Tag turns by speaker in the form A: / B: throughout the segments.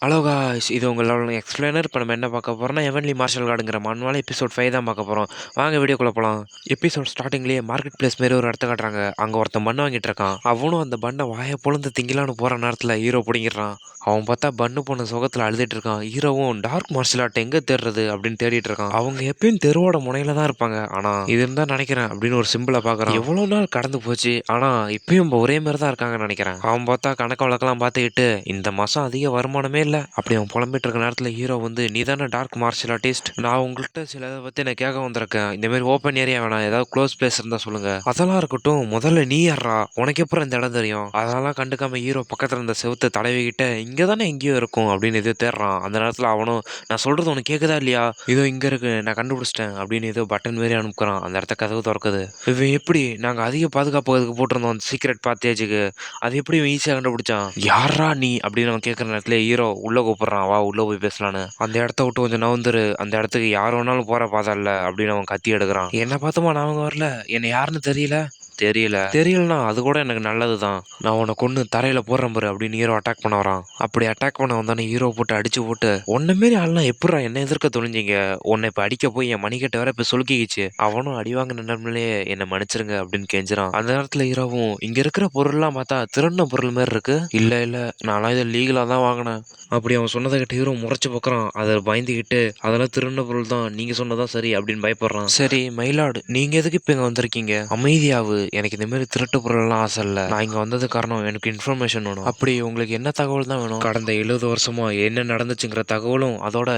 A: Hello guys, இது உங்களோட explainer. இப்போ நம்ம என்ன பார்க்க போகிறோம்னா ஹெவன்லி மார்ஷல் கார்டுங்கிற மனுவால எபிசோட் 5 தான் பார்க்க போகிறோம். வாங்க வீடியோக்குள்ளே போகலாம். எபிசோட் ஸ்டார்டிங்லேயே மார்க்கெட் பிளேஸ் மாரி ஒரு இடத்த காட்டுறாங்க. அங்கே ஒருத்தன் பண்ணு வாங்கிட்டு இருக்கான். அவனும் அந்த பண்ணை வாயை பொழுந்து திங்கலான்னு போகிற நேரத்தில் ஹீரோ பிடிங்கிடுறான். அவன் பார்த்தா பண்ணு பொண்ணு சுகத்தில் அழுதுட்டு இருக்கான். ஹீரோவும் டார்க் மார்ஷல் ஆர்ட் எங்கே தேடுறது அப்படின்னு தேடிட்டு இருக்கான். அவங்க எப்பயும் தெருவோட முனையில தான் இருப்பாங்க. ஆனால் இது இருந்தால் நினைக்கிறேன் அப்படின்னு ஒரு சிம்பிளை பார்க்குறான். எவ்வளோ நாள் கடந்து போச்சு, ஆனால் இப்பயும் ஒரே மாதிரி தான் இருக்காங்கன்னு நினைக்கிறேன். அவன் பார்த்தா கணக்கு வழக்கெல்லாம் பார்த்துக்கிட்டு இந்த மாதம் அதிக வருமானமே இல்லை அப்படி அவன் புலம்பிட்டு இருக்க நேரத்தில் ஹீரோ வந்து, நீ தானே டார்க் மார்ஷல் ஆர்டிஸ்ட், நான் உங்கள்கிட்ட சில இதை பற்றி நான் கேட்க வந்திருக்கேன். இந்த மாதிரி ஓப்பன் ஏரியா வேணாம், ஏதாவது க்ளோஸ் பிளேஸ் இருந்தால் சொல்லுங்க. அதெல்லாம் இருக்கட்டும், முதல்ல நீ யாரா, உனக்கு எப்பறம் இந்த இடம் தெரியும்? அதெல்லாம் கண்டுக்காம ஹீரோ பக்கத்தில் இருந்த செவுத்தை தடவிக்கிட்ட இங்கே தானே எங்கேயோ இருக்கும் அப்படின்னு எதோ தேடுறான். அந்த நேரத்தில் அவனும், நான் சொல்றது உனக்கு கேட்குதா இல்லையா, இதோ இங்கே இருக்கு, நான் கண்டுபிடிச்சிட்டேன் அப்படின்னு ஏதோ பட்டன் மாரி அனுப்புகிறான். அந்த இடத்த கதவு திறக்குது. இவன் எப்படி, நாங்கள் அதிக பாதுகாப்பு அதுக்கு போட்டிருந்தோம் அந்த சீக்ரெட் பாத்தேஜுக்கு, அது எப்படி ஈஸியாக கண்டுபிடிச்சான்? யாரா நீ அப்படின்னு அவன் கேட்குற நேரத்தில் ஹீரோ உள்ள கூப்பிடுறான், வா உள்ள போய் பேசலான்னு. அந்த இடத்த விட்டு கொஞ்சம் நவுந்துரு, அந்த இடத்துக்கு யார் வேணாலும் போற பாதை இல்ல அப்படின்னு அவன் கத்தி எடுக்கிறான். என்ன பார்த்தோமா நான் வரல, என்ன யாருன்னு தெரியல. தெரியலனா அது கூட எனக்கு நல்லதுதான். நான் உன்னை கொண்டு தரையில போடுறேன் பாரு அப்படின்னு ஹீரோ அட்டாக் பண்ண வரான். அப்படி அட்டாக் பண்ண வந்தானே ஹீரோ போட்டு அடிச்சு போட்டு, ஒன்ன மாரி ஆள்லாம் எப்படா என்ன எதிர்க்க துணிஞ்சீங்க, உன்னை இப்ப அடிக்க போய் என் மணிக்கட்ட வேற இப்ப சுலுக்கிச்சு. அவனும் அடிவாங்க நின்றமலே என்ன மன்னிச்சிருங்க அப்படின்னு கெஞ்சுறான். அந்த நேரத்துல ஹீரோவும், இங்க இருக்கிற பொருள்லாம் பார்த்தா திருண்ண பொருள் மாதிரி இருக்கு. இல்ல நான்லாம் இதை லீகலா தான் வாங்கினேன் அப்படி அவன் சொன்னதை கிட்ட ஹீரோ முறைச்சு பார்க்குறான். அதை பயந்துக்கிட்டு, அதெல்லாம் திருண்ண பொருள் தான், நீங்க சொன்னதான் சரி அப்படின்னு பயப்படுறான். சரி மயிலாடு, நீங்க எதுக்கு இப்ப இங்க வந்திருக்கீங்க? அமைதியாவு, எனக்கு இந்த மாதிரி திருட்டு பொருள் எல்லாம் ஆசை இல்ல. நான் இங்க வந்தது காரணம் எனக்கு இன்ஃபர்மேஷன் வேணும். அப்படி உங்களுக்கு என்ன தகவல் தான் வேணும்? கடந்த 70 வருஷமா என்ன நடந்துச்சுங்கிற தகவலும், அதோட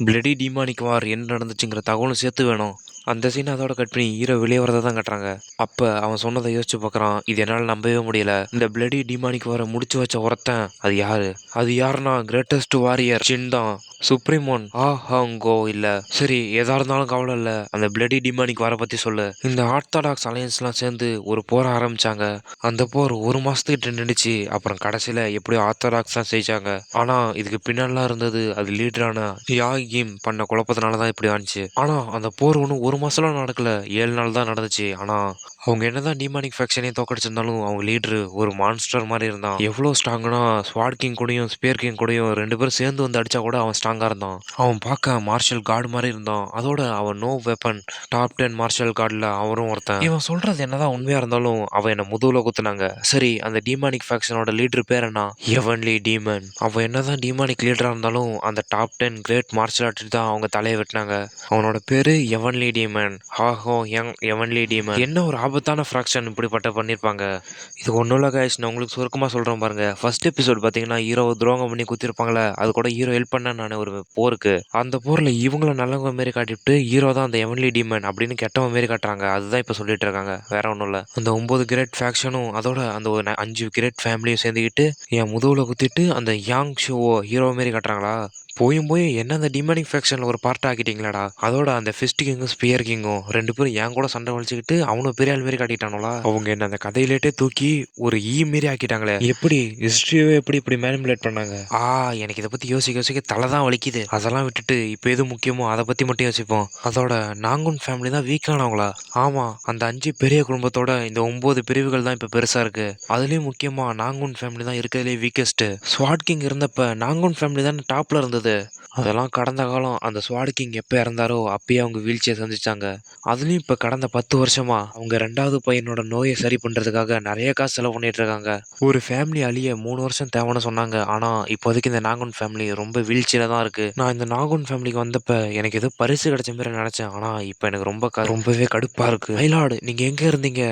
A: பிளடி டிமானிக் வார் என்ன நடந்துச்சுங்கிற தகவலும் சேர்த்து வேணும். அந்த சீன் அதோட கட் பண்ணி ஹீரோ வெளியே வரதை தான் கட்டுறாங்க. அப்ப அவன் சொன்னதை யோசிச்சு பார்க்கறான். இது என்னால் நம்பவே முடியல. இந்த பிளடி டிமானிக் வார முடிச்சு வச்ச ஒருத்தன் அது யாரு? அது யாருன்னா கிரேட்டஸ்ட் வாரியர் ஜின் தான். சுப்ரீமோன் ஹாங்கோ இல்ல. சரி எதா இருந்தாலும் கவலை இல்ல, அந்த பிளடி டிமானிக் வார பத்தி சொல்லு. இந்த ஆர்த்தடாக்ஸ் அலையன்ஸ்லாம் சேர்ந்து ஒரு போரை ஆரம்பிச்சாங்க. அந்த போர் ஒரு மாசத்துக்கிட்ட நின்றுச்சு. அப்புறம் கடைசியில எப்படியோ ஆர்த்தடாக்ஸ் தான் ஜெயிச்சாங்க. ஆனா இதுக்கு பின்னாலாம் இருந்தது அது லீடரான யாகிம் பண்ண குழப்பத்தினால தான் இப்படி ஆனிச்சு. ஆனா அந்த போர் ஒன்றும் ஒரு மாசம்லாம் நடக்கல, 7 நாள் தான் நடந்துச்சு. ஆனா அவங்க என்னதான் டிமானிக் ஃபேக்ஷனையும் தோக்கடிச்சிருந்தாலும் அவங்க லீடரு ஒரு மான்ஸ்டர் மாதிரி இருந்தான். எவ்வளோ ஸ்ட்ராங்னா, ஸ்வாட் கிங் கூடயும் ஸ்பியர் கிங் கூடயும் 2 பேரும் சேர்ந்து வந்து அடிச்சா கூட அவன் ஸ்ட்ராங்கா இருந்தான். அவன் பார்க்க மார்ஷல் கார்டு மாதிரி இருந்தான். அதோட அவன் நோ வெப்பன் டாப் 10 மார்ஷல் கார்டில் அவரும் ஒருத்தன். இவன் சொல்றது என்னதான் உண்மையா இருந்தாலும் அவன் என்ன முதுகுல குத்துனாங்க. சரி அந்த டிமானிக் ஃபேக்ஷனோட லீடர் பேர் என்ன? Evenly demon. அவன் என்னதான் டிமானிக் லீடரா இருந்தாலும் அந்த டாப் 10 கிரேட் மார்ஷல் ஆர்டிஸ்ட் தான் அவங்க தலையை வெட்டினாங்க. அவனோட பேரு எவன்லி டீமன். ஹாஹோ யங் எவன்லி டீமன். என்ன ஒரு ஆபத்தான ஃப்ராக்ஷன் இப்படிப்பட்ட பண்ணியிருப்பாங்க. இது ஒன்றும் இல்லை கைஸ், நான் உங்களுக்கு சுருக்கமாக சொல்கிறேன் பாருங்க. ஃபர்ஸ்ட் எபிசோட் பார்த்தீங்கன்னா ஹீரோ துரோகம் பண்ணி குத்திருப்பாங்களே, அது கூட ஹீரோ ஹெல்ப் பண்ண நான் ஒரு போருக்கு. அந்த போரில் இவங்கள நல்லவங்க மாரி காட்டிவிட்டு ஹீரோ தான் அந்த எவன்லி டீமன் அப்படின்னு கெட்டவங்க மாரி காட்டுறாங்க. அதுதான் இப்போ சொல்லிட்டு இருக்காங்க, வேற ஒன்றும் இல்லை. அந்த 9 கிரேட் ஃபேக்ஷனும் அதோட அந்த ஒரு 5 கிரேட் ஃபேமிலியும் சேர்ந்துக்கிட்டு என் முதுகுல குத்திட்டு அந்த யாங் ஷோவோ ஹீரோ மாரி காட்டுறாங்களா? போய் என்ன அந்த டிமானிக் ஃபேக்ஷனில் ஒரு பார்ட் ஆக்கிட்டீங்களாடா. அதோட அந்த ஃபிஸ்ட் கிங்கும் ஸ்பியர் கிங்கும் 2 பேரும் என் கூட சண்டை வலிச்சுக்கிட்டு அவனும் பெரிய ஆள் மாரி காட்டிட்டானுங்களா? அவங்க என்ன அந்த கதையிலேட்டே தூக்கி ஒரு மாரி ஆக்கிட்டாங்களே. எப்படி ஹிஸ்ட்ரியே எப்படி இப்படி மேனிபுலேட் பண்ணாங்க? எனக்கு இதை பற்றி யோசிக்க யோசிக்க தலை தான் வலிக்குது. அதெல்லாம் விட்டுட்டு இப்போ எது முக்கியமோ அதை பற்றி மட்டும் யோசிப்போம். அதோட நாங்குன் ஃபேமிலி தான் வீக்கானவங்களா? ஆமாம், அந்த 5 பெரிய குடும்பத்தோட இந்த 9 பிரிவுகள் தான் இப்போ பெருசாக இருக்கு. அதுலேயும் முக்கியமாக நாங்குன் ஃபேமிலி தான் இருக்கிறதுலே வீக்கஸ்ட். ஸ்வாட் கிங் இருந்தப்ப நாங்குன் ஃபேமிலி தான் டாப்ல இருந்தது. அதெல்லாம் கடந்த காலம். அந்த ஸ்வாட் கிங் எப்போ இறந்தாரோ அப்பயே அவங்க வீழ்ச்சியை சந்திச்சாங்க. அதுலயும் இப்ப கடந்த 10 வருஷமா அவங்க 2வது பையனோட நோயை சரி பண்றதுக்காக நிறைய காசு செலவு பண்ணிட்டு இருக்காங்க. ஒரு ஃபேமிலி அழிய 3 வருஷம் தேவைன்னு சொன்னாங்க. ஆனா இப்போதைக்கு இந்த நாகுன் ஃபேமிலி ரொம்ப வீழ்ச்சியில தான் இருக்கு. நான் இந்த நாகுன் ஃபேமிலிக்கு வந்தப்ப எனக்கு ஏதோ பரிசு கிடைச்ச மாதிரி நினைச்சேன். ஆனா இப்ப எனக்கு ரொம்பவே கடுப்பா இருக்கு. மயிலாடு, நீங்க எங்க இருந்தீங்க?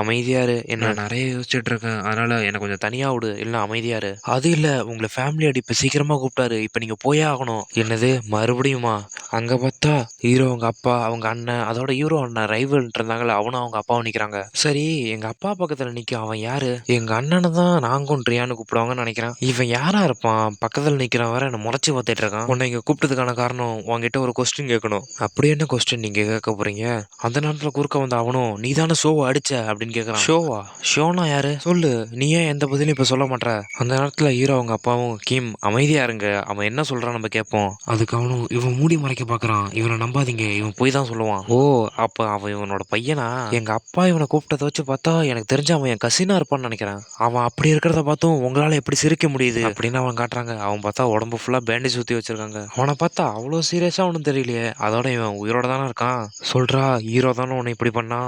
A: அமைதியாரு, என்ன நிறைய யோசிச்சுட்டு இருக்கேன், அதனால எனக்கு கொஞ்சம் தனியா விடு, இல்ல அமைதியாரு. அது இல்ல, உங்களை ஃபேமிலி அடி இப்ப சீக்கிரமா கூப்பிட்டாரு, இப்ப நீங்க போயே ஆகணும். என்னது மறுபடியுமா? அங்க பார்த்தா ஹீரோ அவங்க அப்பா அவங்க அண்ணன் அதோட ஹீரோ அண்ணன் ரைவல் இருந்தாங்களே, அவனும் அவங்க அப்பாவும் நிக்கிறாங்க. சரி எங்க அப்பா பக்கத்துல நிக்க அவன் யாரு? எங்க அண்ணனை தான் நாங்கும் ரியான்னு கூப்பிடுவாங்கன்னு நினைக்கிறேன். இவன் யாரா இருப்பான்? பக்கத்துல நிக்கிறான் வேற என்ன முறைச்சு பார்த்துட்டு இருக்கான். உன்னை இங்க கூப்பிட்டதுக்கான காரணம் உன்கிட்ட ஒரு கொஸ்டின் கேட்கணும். அப்படி என்ன கொஸ்டின் நீங்க கேட்க போறீங்க? அந்த நேரத்துல குறுக்க வந்த அவனும், நீ தானே ஷோவை அடிச்ச, அப்படின்னு கேட்குறான். ஷோவா? ஷோனா யாரு சொல்லு, நீ ஏன் எந்த பதிலும் இப்போ சொல்ல மாட்ற? அந்த நேரத்தில் ஹீரோ அவங்க அப்பாவும் கிம் அமைதியா இருங்க, அவன் என்ன சொல்றான் நம்ம கேட்போம். அதுக்கு அவனும் இவன் மூடி மறைக்க பார்க்குறான், இவனை நம்பாதீங்க, இவன் போய் தான் சொல்லுவான். ஓ, அப்போ அவன் இவனோட பையனா? எங்க அப்பா இவனை கூப்பிட்டதை வச்சு பார்த்தா எனக்கு தெரிஞ்ச அவன் என் கசினா இருப்பான்னு நினைக்கிறேன். அவன் அப்படி இருக்கிறத பார்த்தும் உங்களால எப்படி சிரிக்க முடியுது அப்படின்னு அவன் காட்டுறாங்க. அவன் பார்த்தா உடம்பு ஃபுல்லா பேண்டேஜ் சுத்தி வச்சிருக்காங்க. அவனை பார்த்தா அவ்வளோ சீரியஸா ஒன்றும் தெரியலையே. அதோட இவன் உயிரோட தானே இருக்கான். சொல்றா, ஹீரோ தானே உன்னை இப்படி பண்ணா?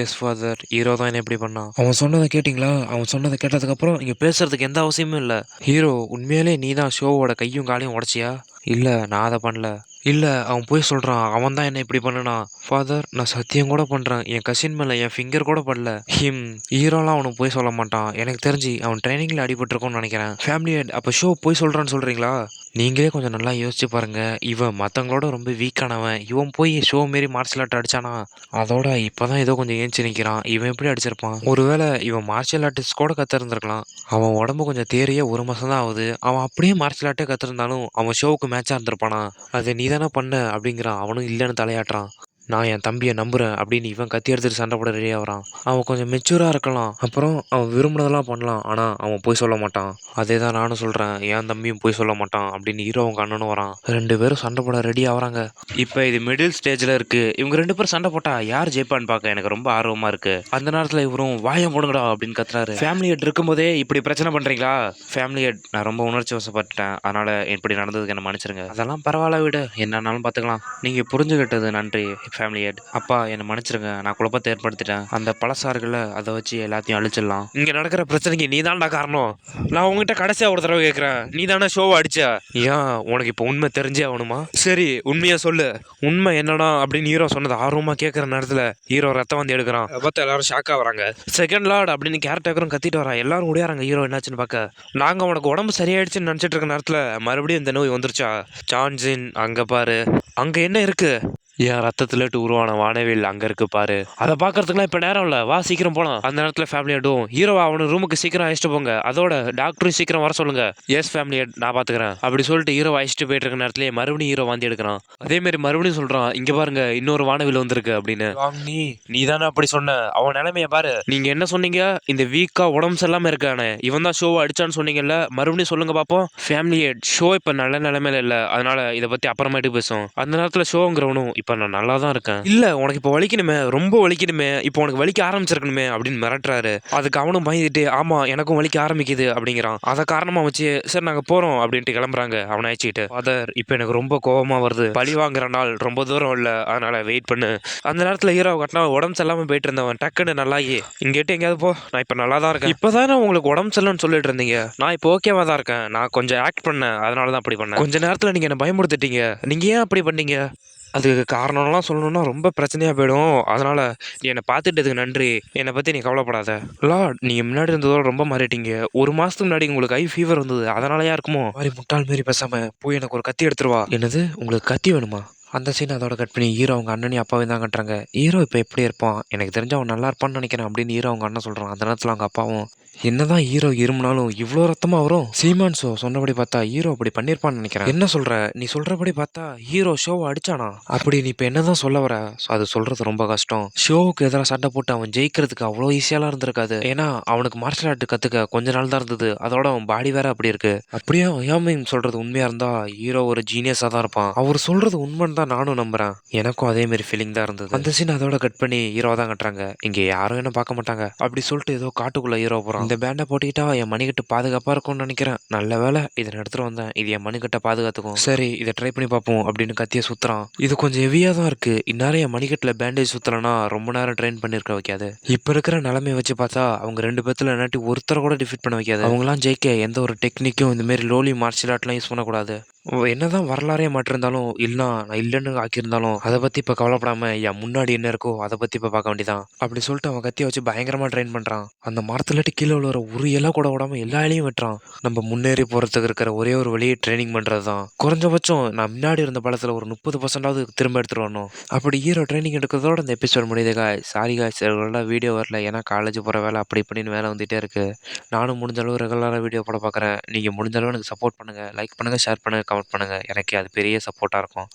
A: எஸ் ஃபாதர், ஹீரோ தான் என்ன இப்படி பண்ணான். அவன் சொன்னதை கேட்டிங்களா? அவன் சொன்னதை கேட்டதுக்கப்புறம் இங்கே பேசுறதுக்கு எந்த அவசியமும் இல்லை. ஹீரோ, உண்மையிலே நீ தான் ஷோவோட கையும் காலையும் உடச்சியா? இல்லை, நான் அதை பண்ணல. இல்லை, அவன் போய் சொல்கிறான், அவன் தான் என்ன இப்படி பண்ணுனான். ஃபாதர், நான் சத்தியம் கூட பண்ணுறேன், என் கசின் மேலே என் ஃபிங்கர் கூட படல. ஹீரோலாம் அவனுக்கு போய் சொல்ல மாட்டான். எனக்கு தெரிஞ்சு அவன் ட்ரைனிங்கில் அடிபட்டிருக்கோன்னு நினைக்கிறேன். ஃபேமிலி ஹெட், அப்போ ஷோ போய் சொல்கிறான்னு சொல்கிறீங்களா? நீங்களே கொஞ்சம் நல்லா யோசிச்சு பாருங்க. இவன் மற்றவங்களோட ரொம்ப வீக்கானவன், இவன் போய் ஷோ மாரி மார்ஷல் ஆர்ட் அடிச்சானா? அதோட இப்போதான் ஏதோ கொஞ்சம் ஏஞ்சி நிற்கிறான். இவன் எப்படி அடிச்சிருப்பான்? ஒருவேளை இவன் மார்ஷியல் ஆர்டிஸ்ட் கூட கற்றுருந்துருக்கலாம். அவன் உடம்பு கொஞ்சம் தேறிய 1 மாதம் தான் ஆகுது. அவன் அப்படியே மார்ஷியல் ஆர்ட்டே கற்றுருந்தாலும் அவன் ஷோவுக்கு மேட்சாக இருந்திருப்பானா? அதை நீ தானே பண்ண அப்படிங்கிறான். அவனும் இல்லைன்னு தலையாட்டுறான். நான் என் தம்பியை நம்புகிறேன் அப்படின்னு இவன் கத்தி எடுத்துட்டு சண்டை போட ரெடி ஆகிறான். அவன் கொஞ்சம் மெச்சூராக இருக்கலாம், அப்புறம் அவன் விரும்பினதெல்லாம் பண்ணலாம், ஆனால் அவன் போய் சொல்ல மாட்டான். அதே தான் நானும் சொல்கிறேன், என் தம்பியும் போய் சொல்ல மாட்டான் அப்படின்னு ஹீரோ அவங்க அண்ணனும் வரான். 2 பேரும் சண்டை போட ரெடி ஆகிறாங்க. இப்போ இது மிடில் ஸ்டேஜில் இருக்குது. இவங்க 2 பேரும் சண்டை போட்டா யார் ஜெயிப்பான்னு பார்க்க எனக்கு ரொம்ப ஆர்வமாக இருக்குது. அந்த நேரத்தில் இவரும் வாயம் போடுங்கடா அப்படின்னு கத்துறாரு. ஃபேமிலி ஹெட் இருக்கும்போதே இப்படி பிரச்சனை பண்ணுறீங்களா? ஃபேமிலி ஹெட், நான் ரொம்ப உணர்ச்சி வசப்பட்டுட்டேன், அதனால் இப்படி நடந்ததுக்கு என்ன மன்னிச்சிருங்க. அதெல்லாம் பரவாயில்ல விடு, என்னன்னாலும் பார்த்துக்கலாம். நீங்கள் புரிஞ்சுக்கிட்டது நன்றி ஃபேமிலி ஹெட். அப்பா, என்னை மன்னிச்சிருங்க, நான் குழப்பத்தை ஏற்படுத்திட்டேன். அந்த பழசாறுகளை அதை வச்சு எல்லாத்தையும் அழிச்சிடலாம். இங்கே நடக்கிற பிரச்சனைக்கு நீ தான்டா காரணம். நான் உங்ககிட்ட கடைசியாக ஒரு தடவை கேட்குறேன், நீ தானே ஷோவை அடிச்ச? ஏன் உனக்கு இப்போ உண்மை தெரிஞ்சே ஆகணுமா? சரி, உண்மையை சொல்லு. உண்மை என்னடா அப்படின்னு ஹீரோ சொன்னது ஆர்வமாக கேட்குற நேரத்தில் ஹீரோ ரத்தம் வந்து எடுக்கிறான். பார்த்து எல்லாரும் ஷாக் ஆகுறாங்க. செகண்ட் லார்ட் அப்படின்னு கேரக்டரும் கத்திட்டு வரா. எல்லாரும் ஓடியாராங்க ஹீரோ என்னாச்சுன்னு பார்க்க. நாங்கள் உனக்கு உடம்பு சரியாயிடுச்சுன்னு நினச்சிட்டு இருக்க நேரத்தில் மறுபடியும் இந்த நோய் வந்துருச்சா? ஜான்சின், அங்கே பாரு, அங்கே என்ன இருக்கு? என் ரத்தத்துலட்டு உருவான வானவில் அங்க இருக்கு பாரு. அதை பாக்குறதுக்குலாம் இப்ப நேரம் இல்ல, வா சீக்கிரம் போலாம். அந்த நேரத்துல ஃபேமிலி ஹெட்டும், ஹீரோவா அவனு ரூமுக்கு சீக்கிரம் அழைச்சிட்டு போங்க, அதோட டாக்டரும் சீக்கிரம் வர சொல்லுங்க. எஸ் ஃபேமிலி ஹெட், நான் பாத்துக்கிறேன் அப்படி சொல்லிட்டு ஹீரோ அழைச்சிட்டு போயிட்டு இருக்க நேரத்திலேயே மறுபடியும் ஹீரோ வாந்தி எடுக்கிறான். அதே மாதிரி மறுபடியும் சொல்றான், இங்க பாருங்க இன்னொரு வானவில் வந்திருக்கு அப்படின்னு. நீ தானே அப்படி சொன்ன, அவன் நிலைமைய பாரு. நீங்க என்ன சொன்னீங்க? இந்த வீக்கா உடம்பு சரியில்லாம இருக்கானே இவன் தான் ஷோவை அடிச்சான்னு சொன்னீங்கல்ல, மறுபடியும் சொல்லுங்க பாப்போம். ஃபேமிலி ஹெட், ஷோ இப்ப நல்ல நிலைமையில இல்ல, அதனால இதை பத்தி அப்புறமேட்டு பேசும். அந்த நேரத்துல ஷோங்கிறவனும், இப்ப நான் நல்லா தான் இருக்கேன். இல்ல, உனக்கு இப்போ வலிக்கணுமே, ரொம்ப வலிக்கணுமே, இப்போ உனக்கு வலிக்க ஆரம்பிச்சிருக்கணுமே அப்படின்னு மிரட்டுறாரு. அதுக்கு அவனும் பயந்துட்டு, ஆமா எனக்கும் வலிக்க ஆரம்பிக்குது அப்படிங்கிறான். அதை காரணமா வச்சு சரி நாங்க போறோம் அப்படின்ட்டு கிளம்புறாங்க அவனை அழைச்சிட்டு. ஃபாதர், இப்போ எனக்கு ரொம்ப கோபமா வருது, பழி வாங்குற நாள் ரொம்ப தூரம் இல்ல, அதனால வெயிட் பண்ணு. அந்த நேரத்துல ஹீரோ கட்டினா உடம்பு சரியில்லாம போயிட்டு இருந்தவன் டக்குன்னு நல்லாயி, இங்கிட்ட எங்கேயாவது போ, நான் இப்போ நல்லா தான் இருக்கேன். இப்போதானே உங்களுக்கு உடம்பு சரியில்லைன்னு சொல்லிட்டு இருந்தீங்க, நான் இப்போ ஓகேவா தான் இருக்கேன், நான் கொஞ்சம் ஆக்ட் பண்ணேன், அதனால தான் அப்படி பண்ணேன். கொஞ்ச நேரத்துல நீங்க என்ன பயமுறுத்திட்டீங்க, நீங்க ஏன் அப்படி பண்ணீங்க? அதுக்கு காரணம்லாம் சொல்லணும்னா ரொம்ப பிரச்சனையாக போயிடும், அதனால் நீ என்னை பார்த்துட்டதுக்கு நன்றி, என்னை பற்றி நீ கவலைப்படாத. லார்ட், நீங்கள் முன்னாடி இருந்ததோட ரொம்ப மாறிட்டீங்க. 1 மாதத்துக்கு முன்னாடி உங்களுக்கு ஹை ஃபீவர் வந்தது, அதனாலயா இருக்குமோ? மாதிரி முட்டாள் மாரி பேசாமல் போய் எனக்கு ஒரு கத்தி எடுத்துருவா. என்னது, உங்களுக்கு கத்தி வேணுமா? அந்த சீன் அதோட கட் பண்ணி ஹீரோ அவங்க அண்ணனையும் அப்பாவையும் தான் கட்டுறாங்க. ஹீரோ இப்போ எப்படி இருப்பான், எனக்கு தெரிஞ்ச அவன் நல்லா இருப்பான்னு நினைக்கிறேன் அப்படின்னு ஹீரோ அவங்க அண்ணன் சொல்கிறான். அந்த நேரத்தில் அவங்க அப்பாவும், என்னதான் ஹீரோ இருமுனாலும் இவ்வளோ ரத்தமாக வரும்? சீமான் ஷோ சொன்னபடி பார்த்தா ஹீரோ அப்படி பண்ணியிருப்பான்னு நினைக்கிறேன். என்ன சொல்கிற நீ? சொல்கிறபடி பார்த்தா ஹீரோ ஷோவை அடிச்சானா? அப்படி நீ இப்போ என்ன தான் சொல்ல வர? அது சொல்கிறது ரொம்ப கஷ்டம். ஷோவுக்கு எதிராக சண்டை போட்டு அவன் ஜெயிக்கிறதுக்கு அவ்வளோ ஈஸியாலாம் இருந்திருக்காது. ஏன்னா அவனுக்கு மார்ஷல் ஆர்ட் கற்றுக்க கொஞ்ச நாள் தான் இருந்தது, அதோட அவன் பாடி வேற அப்படி இருக்கு. அப்படியே யாமின் சொல்கிறது உண்மையாக இருந்தால் ஹீரோ ஒரு ஜீனியஸாக தான் இருப்பான். அவர் சொல்கிறது உண்மைன்னு தான் நானும் நம்புறேன். எனக்கும் அதே மாதிரி ஃபீலிங் தான் இருந்தது. அந்த சீன் அதோட கட் பண்ணி ஹீரோ தான் கட்டுறாங்க. இங்கே யாரும் என்ன பார்க்க மாட்டாங்க அப்படி சொல்லிட்டு ஏதோ காட்டுக்குள்ள ஹீரோ போகிறான். இந்த பேண்டை போட்டுக்கிட்டா என் மணிக்கட்டு பாதுகாப்பாக இருக்கும்னு நினைக்கிறேன். நல்ல வேலை இதை எடுத்துகிட்டு வந்தேன், இது என் மணிக்கட்டை பாதுகாத்துக்கும். சரி, இதை ட்ரை பண்ணி பார்ப்போம் அப்படின்னு கத்தியை சுற்றுறான். இது கொஞ்சம் ஹெவியாக தான் இருக்குது. இந்நேரம் என் மணிக்கட்டில் பேண்டேஜ் சுற்றலைன்னா ரொம்ப நேரம் ட்ரெயின் பண்ணியிருக்க வைக்காது. இப்போ இருக்கிற நிலைமையை வச்சு பார்த்தா அவங்க 2 பேர்த்துல என்னாட்டி ஒருத்தரை கூட டிஃபீட் பண்ண வைக்காது. அவங்களாம் ஜெயிக்க எந்த ஒரு டெக்னிக்கும் இந்த மாதிரி லோலி மார்ஷியல் ஆர்ட்லாம் யூஸ் பண்ணக்கூடாது. என்னதான் வரலாறே மாட்டிருந்தாலும் இல்லைனா நான் இல்லைன்னு ஆக்கியிருந்தாலும் அதை பற்றி இப்போ கவலைப்படாமல் என் முன்னாடி என்ன இருக்கோ அதை பற்றி இப்போ பார்க்க வேண்டியதான் அப்படி சொல்லிட்டு அவன் கத்தியை வச்சு பயங்கரமாக ட்ரெயின் பண்ணுறான். அந்த மரத்துலட்டு கீழே உள்ள ஒரு இலை கூட விடாமல் எல்லா இலையும் வெட்டுறான். நம்ம முன்னேறி போகிறதுக்கு இருக்கிற ஒரே ஒரு வழியை ட்ரைனிங் பண்ணுறது தான். குறைஞ்சபட்சம் நான் முன்னாடி இருந்த படத்தில் ஒரு 30% திரும்ப எடுத்துகிட்டு வரணும். அப்படி ஹீரோ ட்ரைனிங் எடுக்கிறதோட அந்த எபிசோட் முடியுது. சாரி காய்ஸ், வீடியோ வரல, ஏன்னா காலேஜ் போகிற வேலை அப்படி இப்படின்னு வேலை வந்துகிட்டே இருக்குது. நானும் முடிஞ்ச அளவு ரெகுலராக வீடியோ போட பார்க்குறேன். நீங்கள் முடிஞ்ச அளவு எனக்கு சப்போர்ட் பண்ணுங்கள், லைக் பண்ணுங்கள், ஷேர் பண்ணுங்கள், கமெண்ட் பண்ணுங்கள். எனக்கு அது பெரிய சப்போர்ட்டாக இருக்கும்.